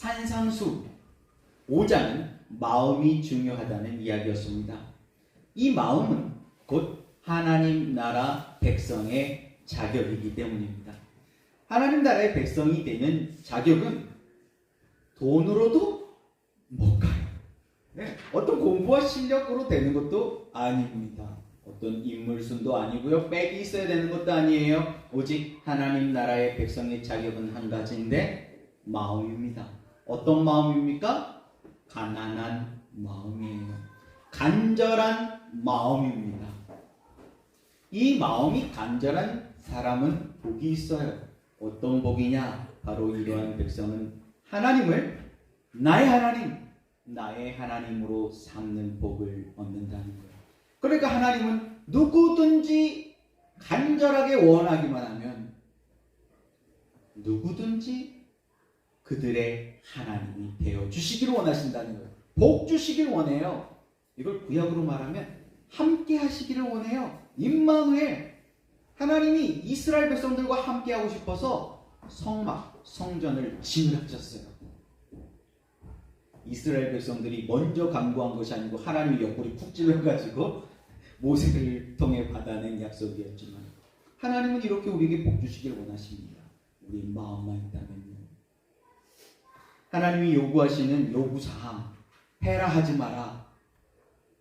산상수 5장은 마음이 중요하다는 이야기였습니다. 이 마음은 곧 하나님 나라 백성의 자격이기 때문입니다. 하나님 나라의 백성이 되는 자격은 돈으로도 못 가요. 네, 어떤 공부와 실력으로 되는 것도 아닙니다. 어떤 인물순도 아니고요. 백이 있어야 되는 것도 아니에요. 오직 하나님 나라의 백성의 자격은 한 가지인데 마음입니다. 어떤 마음입니까? 가난한 마음이에요. 간절한 마음입니다. 이 마음이 간절한 사람은 복이 있어요. 어떤 복이냐? 바로 이러한 백성은 하나님을 나의 하나님, 나의 하나님으로 삼는 복을 얻는다는 거예요. 그러니까 하나님은 누구든지 간절하게 원하기만 하면 누구든지 그들의 하나님이 되어 주시기를 원하신다는 거예요. 복 주시길 원해요. 이걸 구약으로 말하면 함께 하시기를 원해요. 임마누엘, 하나님이 이스라엘 백성들과 함께 하고 싶어서 성전을 진을하셨어요. 이스라엘 백성들이 먼저 간구한 것이 아니고 하나님이 옆구리 푹 찔러가지고 모세를 통해 받아낸 약속이었지만 하나님은 이렇게 우리에게 복 주시길 원하십니다. 우리 마음만 있다면요. 하나님이 요구하시는 요구사항, 해라 하지 마라.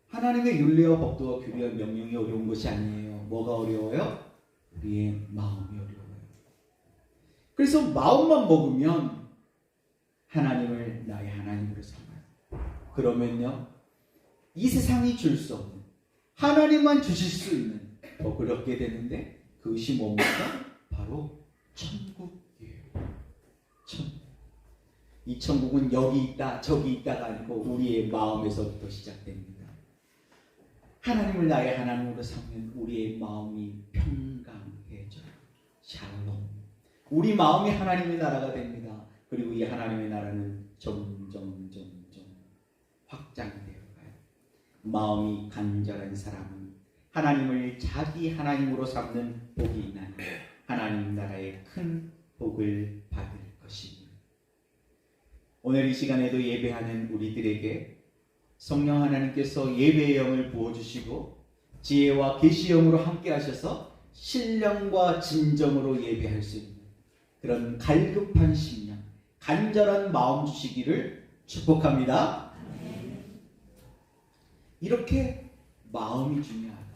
하나님의 율례와 법도와 규례와 명령이 어려운 것이 아니에요. 뭐가 어려워요? 우리의 마음이 어려워요. 그래서 마음만 먹으면 하나님을 나의 하나님으로 삼아요. 그러면요, 이 세상이 줄 수 없는, 하나님만 주실 수 있는 복을 얻게 되는데 그것이 뭡니까? 바로 천국이에요. 천국. 이 천국은 여기 있다 저기 있다가 아니고 우리의 마음에서부터 시작됩니다. 하나님을 나의 하나님으로 삼는 우리의 마음이 평강해져요. 샬롬. 우리 마음이 하나님의 나라가 됩니다. 그리고 이 하나님의 나라는 점점 확장되어 가요. 마음이 간절한 사람은 하나님을 자기 하나님으로 삼는 복이 있나니 하나님 나라의 큰 복을 받을 것입니다. 오늘 이 시간에도 예배하는 우리들에게 성령 하나님께서 예배의 영을 부어주시고 지혜와 계시의 영으로 함께 하셔서 신령과 진정으로 예배할 수 있는 그런 갈급한 심령, 간절한 마음 주시기를 축복합니다. 이렇게 마음이 중요하다.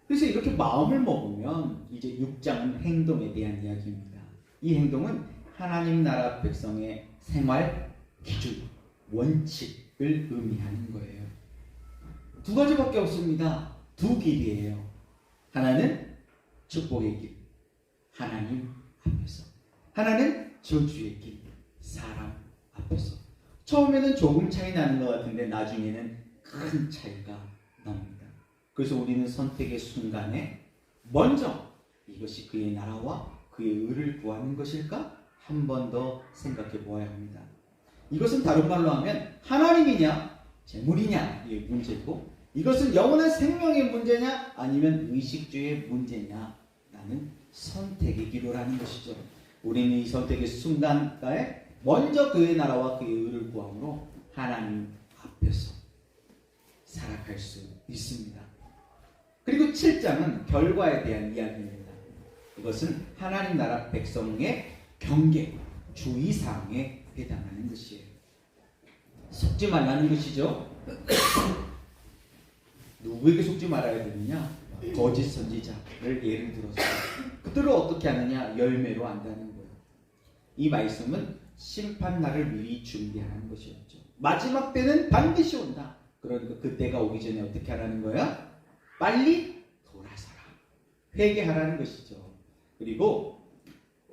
그래서 이렇게 마음을 먹으면 이제 6장은 행동에 대한 이야기입니다. 이 행동은 하나님 나라 백성의 생활 기준, 원칙을 의미하는 거예요. 두 가지밖에 없습니다. 두 길이에요. 하나는 축복의 길, 하나님 앞에서. 하나는 저주의 길, 사람 앞에서. 처음에는 조금 차이 나는 것 같은데 나중에는 큰 차이가 납니다. 그래서 우리는 선택의 순간에 먼저 이것이 그의 나라와 그의 의를 구하는 것일까? 한 번 더 생각해 보아야 합니다. 이것은 다른 말로 하면 하나님이냐 재물이냐의 문제고, 이것은 영원한 생명의 문제냐 아니면 의식주의 문제냐라는 선택의 기로라는 것이죠. 우리는 이 선택의 순간에 먼저 그의 나라와 그의 의를 구함으로 하나님 앞에서 살아갈 수 있습니다. 그리고 7장은 결과에 대한 이야기입니다. 이것은 하나님 나라 백성의 경계, 주의사항에 해당하는 것이에요. 속지 말라는 것이죠. 누구에게 속지 말아야 되느냐? 거짓 선지자를 예를 들어서 그들을 어떻게 하느냐? 열매로 안다는 거예요. 이 말씀은 심판날을 미리 준비하는 것이었죠. 마지막 때는 반드시 온다. 그러니까 그때가 오기 전에 어떻게 하라는 거야? 빨리 돌아서라. 회개하라는 것이죠. 그리고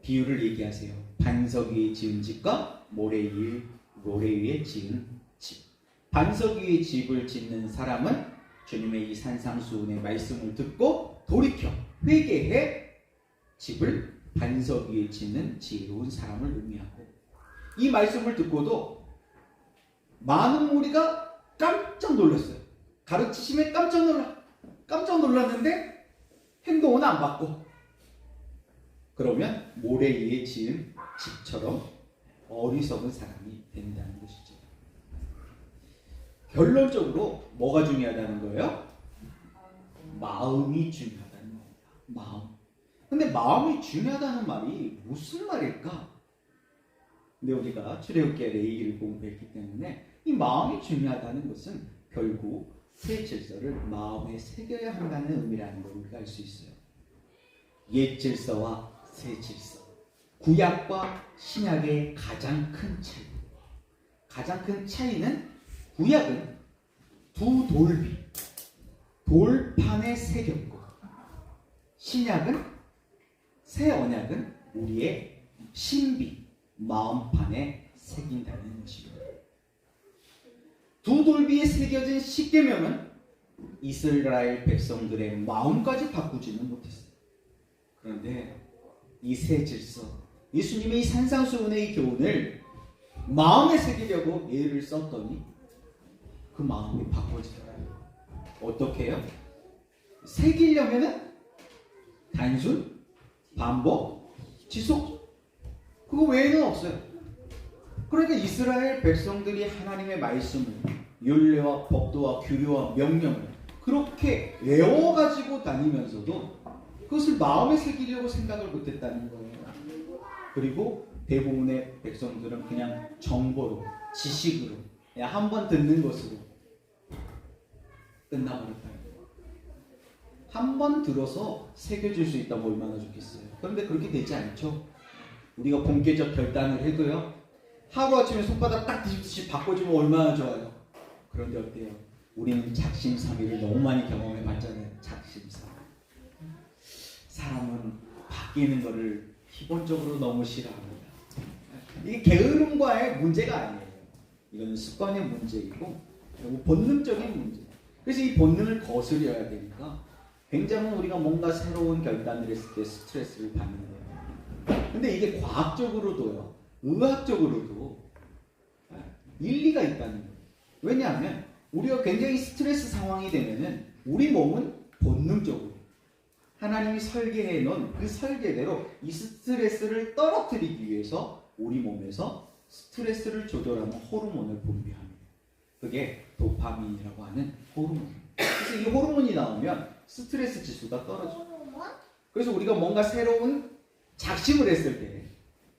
비유를 얘기하세요. 반석 위에 지은 집과 모래 위에 지은 집. 반석 위에 집을 짓는 사람은 주님의 이 산상수훈의 말씀을 듣고 돌이켜 회개해 집을 반석 위에 짓는 지혜로운 사람을 의미하고, 이 말씀을 듣고도 많은 무리가 깜짝 놀랐어요. 가르치심에 깜짝 놀랐는데 행동은 안 바꿔. 그러면 모래 위에 지은 집처럼 어리석은 사람이 된다는 것이죠. 결론적으로 뭐가 중요하다는 거예요? 마음이 중요하다는 겁니다. 마음. 근데 마음이 중요하다는 말이 무슨 말일까? 근데 우리가 출애굽기 레위기를 공부했기 때문에 이 마음이 중요하다는 것은 결국 새 질서를 마음에 새겨야 한다는 의미라는 걸 우리가 알 수 있어요. 옛 질서와 새 질서. 구약과 신약의 가장 큰 차이. 가장 큰 차이는 구약은 두 돌비, 돌판에 새겼고 신약은 새 언약은 우리의 신비, 마음판에 새긴다는 것입니다. 두 돌비에 새겨진 십계명은 이스라엘 백성들의 마음까지 바꾸지는 못했어요. 그런데 이 새 질서, 예수님의 이 산상수훈의 이 교훈을 마음에 새기려고 예를 썼더니 그 마음이 바꿔지더라고요. 어떻게 해요? 새기려면은 단순, 반복, 지속, 그거 외에는 없어요. 그러니까 이스라엘 백성들이 하나님의 말씀을, 율례와 법도와 규례와 명령을 그렇게 외워가지고 다니면서도 그것을 마음에 새기려고 생각을 못했다는 거예요. 그리고 대부분의 백성들은 그냥 정보로, 지식으로, 그냥 한 번 듣는 것으로 끝나버렸다는 거예요. 한 번 들어서 새겨질 수 있다면 얼마나 좋겠어요. 그런데 그렇게 되지 않죠. 우리가 본계적 결단을 해도요, 하루아침에 손바닥 딱 뒤집듯이 바꿔주면 얼마나 좋아요. 그런데 어때요? 우리는 작심삼일을 너무 많이 경험해 봤잖아요. 작심삼일. 사람은 바뀌는 것을 기본적으로 너무 싫어합니다. 이게 게으름과의 문제가 아니에요. 이거는 습관의 문제이고 본능적인 문제. 그래서 이 본능을 거스려야 되니까 굉장히 우리가 뭔가 새로운 결단을 했을 때 스트레스를 받는 거예요. 근데 이게 과학적으로도요, 의학적으로도 일리가 있다는 거예요. 왜냐하면 우리가 굉장히 스트레스 상황이 되면은 우리 몸은 본능적으로 하나님이 설계해 놓은 그 설계대로 이 스트레스를 떨어뜨리기 위해서 우리 몸에서 스트레스를 조절하는 호르몬을 분비합니다. 그게 도파민이라고 하는 호르몬. 그래서 이 호르몬이 나오면 스트레스 지수가 떨어져요. 그래서 우리가 뭔가 새로운 작심을 했을 때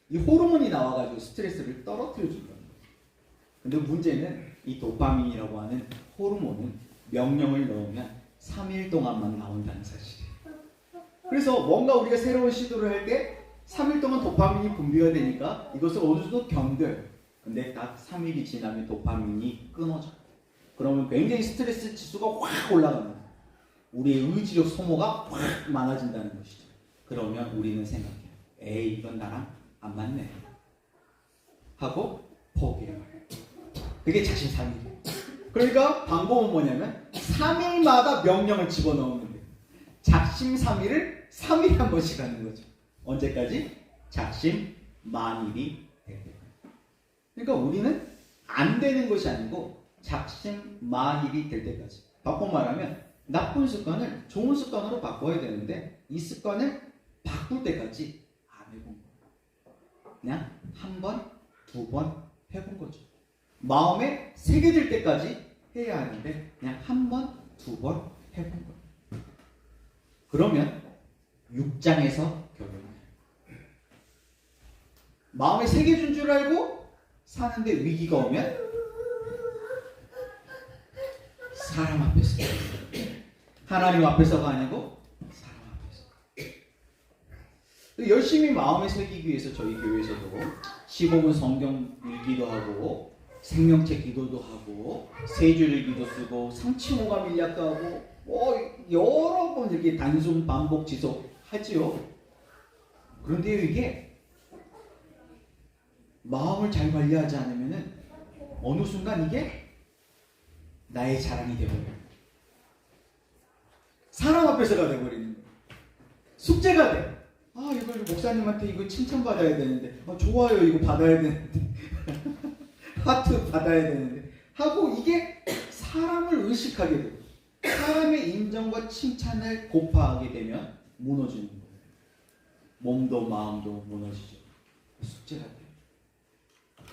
이 호르몬이 나와가지고 스트레스를 떨어뜨려 준다는 거예요. 근데 문제는 이 도파민이라고 하는 호르몬은 명령을 넣으면 3일 동안만 나온다는 사실이에요. 그래서 뭔가 우리가 새로운 시도를 할 때 3일 동안 도파민이 분비가 되니까 이것을 어느 정도 견뎌요. 근데 딱 3일이 지나면 도파민이 끊어져요. 그러면 굉장히 스트레스 지수가 확 올라갑니다. 우리의 의지력 소모가 확 많아진다는 것이죠. 그러면 우리는 생각해요. 에이, 이건 나랑 안 맞네 하고 포기해요. 그게 자신삼일이에요. 그러니까 방법은 뭐냐면 3일마다 명령을 집어넣는 거예요. 작심삼일을 3일에 한 번씩 하는 거죠. 언제까지? 작심만일이 될 때까지. 그러니까 우리는 안 되는 것이 아니고 작심만일이 될 때까지. 바꿔 말하면 나쁜 습관을 좋은 습관으로 바꿔야 되는데 이 습관을 바꿀 때까지 안 해본 거예요. 그냥 한 번, 두 번 해본 거죠. 마음에 새겨질 때까지 해야 하는데 그냥 한 번, 두 번 해본 거예요. 그러면 6장에서 결론이에요. 마음에 새겨진 줄 알고 사는데 위기가 오면 사람 앞에서, 하나님 앞에서가 아니고 사람 앞에서. 열심히 마음에 새기기 위해서 저희 교회에서도 시범은 성경 읽기도 하고 생명책 기도도 하고 세줄 기도 쓰고 상치호감 일약도 하고 여러 번 이렇게 단순 반복 지속 하지요. 그런데 이게 마음을 잘 관리하지 않으면은 어느 순간 이게 나의 자랑이 되어버려요. 사람 앞에서가 되어버리는 거예요. 숙제가 돼. 이걸 목사님한테 이거 칭찬받아야 되는데, 좋아요 이거 받아야 되는데, 하트 받아야 되는데 하고 이게 사람을 의식하게 돼요. 사람의 인정과 칭찬을 고파하게 되면 무너지는 거예요. 몸도 마음도 무너지죠. 숙제가 돼요.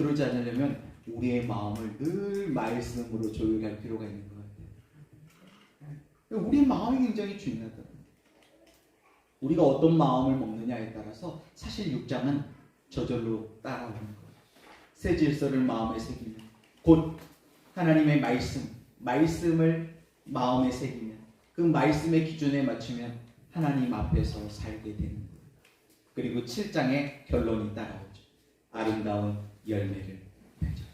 그러지 않으려면 우리의 마음을 늘 말씀으로 조율할 필요가 있는 것 같아요. 우리의 마음이 굉장히 중요하다. 우리가 어떤 마음을 먹느냐에 따라서 사실 6장은 저절로 따라오는 거예요. 새 질서를 마음에 새기면, 곧 하나님의 말씀을 마음에 새기면, 그 말씀의 기준에 맞추면 하나님 앞에서 살게 되는 거예요. 그리고 7장의 결론이 따라오죠. 아름다운 열매를 맺어요.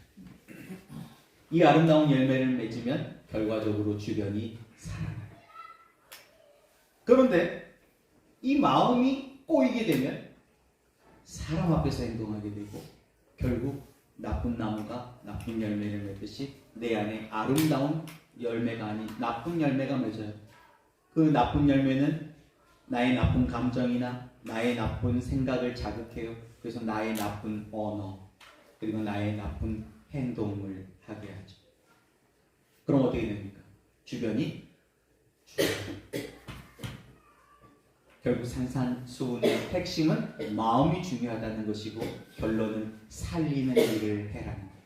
이 아름다운 열매를 맺으면 결과적으로 주변이 살아나요. 그런데 이 마음이 꼬이게 되면 사람 앞에서 행동하게 되고 결국 나쁜 나무가 나쁜 열매를 맺듯이 내 안에 아름다운 열매가 아닌 나쁜 열매가 맺어요. 그 나쁜 열매는 나의 나쁜 감정이나 나의 나쁜 생각을 자극해요. 그래서 나의 나쁜 언어 그리고 나의 나쁜 행동을 하게 하죠. 그럼 어떻게 됩니까? 주변이 결국 산산수훈의 핵심은 마음이 중요하다는 것이고 결론은 살리는 일을 해라는 거예요.